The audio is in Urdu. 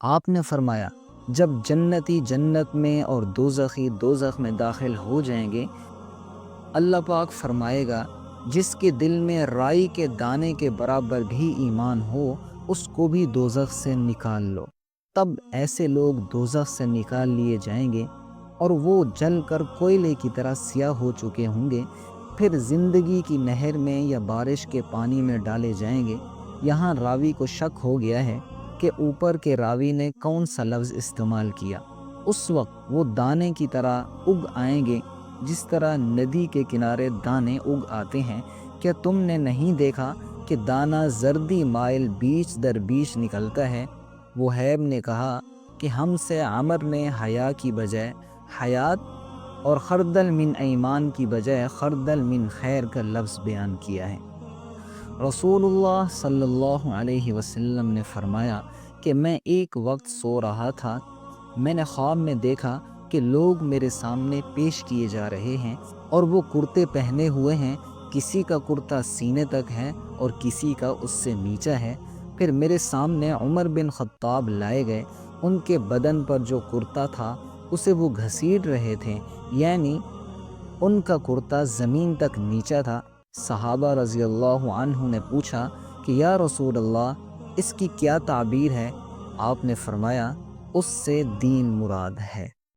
آپ نے فرمایا جب جنتی جنت میں اور دوزخی دوزخ میں داخل ہو جائیں گے، اللہ پاک فرمائے گا جس کے دل میں رائی کے دانے کے برابر بھی ایمان ہو اس کو بھی دوزخ سے نکال لو۔ تب ایسے لوگ دوزخ سے نکال لیے جائیں گے اور وہ جل کر کوئلے کی طرح سیاہ ہو چکے ہوں گے، پھر زندگی کی نہر میں یا بارش کے پانی میں ڈالے جائیں گے۔ یہاں راوی کو شک ہو گیا ہے کہ اوپر کے راوی نے کون سا لفظ استعمال کیا۔ اس وقت وہ دانے کی طرح اگ آئیں گے جس طرح ندی کے کنارے دانے اگ آتے ہیں۔ کیا تم نے نہیں دیکھا کہ دانہ زردی مائل بیچ در بیچ نکلتا ہے؟ وہیب نے کہا کہ ہم سے عمر نے حیا کی بجائے حیات اور خردل من ایمان کی بجائے خردل من خیر کا لفظ بیان کیا ہے۔ رسول اللہ صلی اللہ علیہ وسلم نے فرمایا کہ میں ایک وقت سو رہا تھا، میں نے خواب میں دیکھا کہ لوگ میرے سامنے پیش کیے جا رہے ہیں اور وہ کرتے پہنے ہوئے ہیں، کسی کا کرتا سینے تک ہے اور کسی کا اس سے نیچا ہے۔ پھر میرے سامنے عمر بن خطاب لائے گئے، ان کے بدن پر جو کرتا تھا اسے وہ گھسیٹ رہے تھے، یعنی ان کا کرتا زمین تک نیچا تھا۔ صحابہ رضی اللہ عنہ نے پوچھا کہ یا رسول اللہ اس کی کیا تعبیر ہے؟ آپ نے فرمایا اس سے دین مراد ہے۔